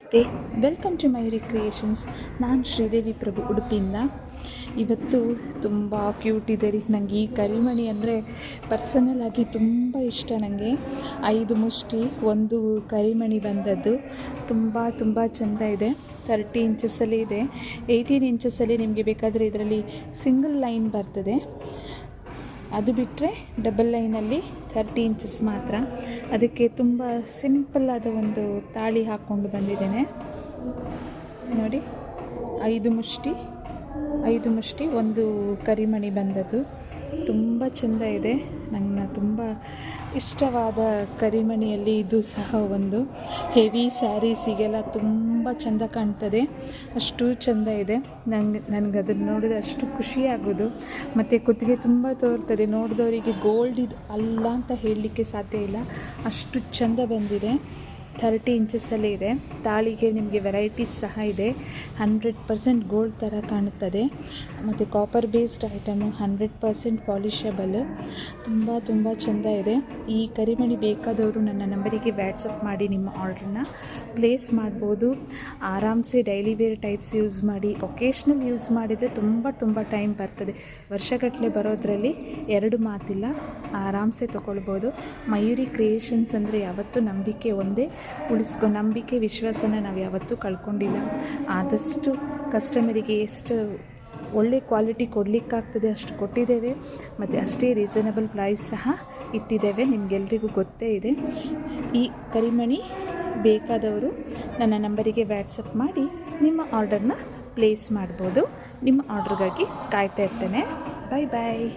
ನಮಸ್ತೆ, welcome to Mayuri creations. ನಾನು ಶ್ರೀದೇವಿ ಪ್ರಭು, ಉಡುಪಿಯಿಂದ. ಇವತ್ತು ತುಂಬ ಕ್ಯೂಟ್ ಇದೆ ರೀ. ನನಗೆ ಈ ಕರಿಮಣಿ ಅಂದರೆ ಪರ್ಸನಲ್ ಆಗಿ ತುಂಬ ಇಷ್ಟ. ನನಗೆ 5 ಮುಷ್ಟಿ ಒಂದು ಕರಿಮಣಿ ಬಂದದ್ದು. ತುಂಬ ಚೆಂದ ಇದೆ. 30 ಇಂಚಸಲ್ಲಿ ಇದೆ. 18 ಇಂಚಸಲ್ಲಿ ನಿಮಗೆ ಬೇಕಾದರೆ ಇದರಲ್ಲಿ ಸಿಂಗಲ್ ಲೈನ್ ಬರ್ತದೆ. ಅದು ಬಿಟ್ಟರೆ ಡಬಲ್ ಲೈನಲ್ಲಿ 30 ಇಂಚಸ್ ಮಾತ್ರ. ಅದಕ್ಕೆ ತುಂಬ ಸಿಂಪಲ್ಲಾದ ಒಂದು ತಾಳಿ ಹಾಕ್ಕೊಂಡು ಬಂದಿದ್ದೇನೆ ನೋಡಿ. 5 ಮುಷ್ಟಿ ಒಂದು ಕರಿಮಣಿ ಬಂದದ್ದು. ತುಂಬ ಚೆಂದ ಇದೆ. ನನ್ನ ತುಂಬ ಇಷ್ಟವಾದ ಕರಿಮಣಿಯಲ್ಲಿ ಇದು ಸಹ ಒಂದು. ಹೆವಿ ಸ್ಯಾರೀಸಿಗೆಲ್ಲ ತುಂಬ ಚೆಂದ ಕಾಣ್ತದೆ, ಅಷ್ಟು ಚೆಂದ ಇದೆ. ನನಗೆ ಅದನ್ನು ನೋಡಿದ್ರೆ ಅಷ್ಟು ಖುಷಿಯಾಗೋದು. ಮತ್ತು ಕುತ್ತಿಗೆ ತುಂಬ ತೋರ್ತದೆ. ನೋಡಿದವರಿಗೆ ಗೋಲ್ಡ್ ಇದು ಅಲ್ಲ ಅಂತ ಹೇಳಲಿಕ್ಕೆ ಸಾಧ್ಯ ಇಲ್ಲ, ಅಷ್ಟು ಚೆಂದ ಬಂದಿದೆ. 30 ಇಂಚಸಲ್ಲೇ ಇದೆ. ತಾಳಿಗೆ ನಿಮಗೆ ವೆರೈಟೀಸ್ ಸಹ ಇದೆ. 100% ಗೋಲ್ಡ್ ಥರ ಕಾಣುತ್ತದೆ. ಮತ್ತು ಕಾಪರ್ ಬೇಸ್ಡ್ ಐಟಮು, 100% ಪಾಲಿಷಬಲ್. ತುಂಬ ಚೆಂದ ಇದೆ. ಈ ಕರಿಮಣಿ ಬೇಕಾದವರು ನನ್ನ ನಂಬರಿಗೆ ವ್ಯಾಟ್ಸಪ್ ಮಾಡಿ ನಿಮ್ಮ ಆರ್ಡ್ರನ್ನ ಪ್ಲೇಸ್ ಮಾಡ್ಬೋದು. ಆರಾಮ್ಸೆ ಡೈಲಿ ವೇರ್ ಟೈಪ್ಸ್ ಯೂಸ್ ಮಾಡಿ, ಒಕೇಶ್ನಲ್ ಯೂಸ್ ಮಾಡಿದರೆ ತುಂಬ ಟೈಮ್ ಬರ್ತದೆ. ವರ್ಷಗಟ್ಟಲೆ ಬರೋದರಲ್ಲಿ ಎರಡು ಮಾತಿಲ್ಲ, ಆರಾಮ್ಸೆ ತೊಗೊಳ್ಬೋದು. ಮಯೂರಿ ಕ್ರಿಯೇಷನ್ಸ್ ಅಂದರೆ ಯಾವತ್ತೂ ನಂಬಿಕೆ ಒಂದೇ. ನಂಬಿಕೆ ವಿಶ್ವಾಸನ ನಾವು ಯಾವತ್ತೂ ಕಳ್ಕೊಂಡಿಲ್ಲ. ಆದಷ್ಟು ಕಸ್ಟಮರಿಗೆ ಎಷ್ಟು ಒಳ್ಳೆ ಕ್ವಾಲಿಟಿ ಕೊಡಲಿಕ್ಕಾಗ್ತದೆ ಅಷ್ಟು ಕೊಟ್ಟಿದ್ದೇವೆ. ಮತ್ತು ಅಷ್ಟೇ ರೀಸನಬಲ್ ಪ್ರೈಸ್ ಸಹ ಇಟ್ಟಿದ್ದೇವೆ. ನಿಮಗೆಲ್ರಿಗೂ ಗೊತ್ತೇ ಇದೆ. ಈ ಕರಿಮಣಿ ಬೇಕಾದವರು ನನ್ನ ನಂಬರಿಗೆ ವ್ಯಾಟ್ಸಪ್ ಮಾಡಿ ನಿಮ್ಮ ಆರ್ಡರ್ನ ಪ್ಲೇಸ್ ಮಾಡ್ಬೋದು. ನಿಮ್ಮ ಆರ್ಡ್ರಿಗಾಗಿ ಕಾಯ್ತಾ ಇರ್ತೇನೆ. ಬಾಯ್.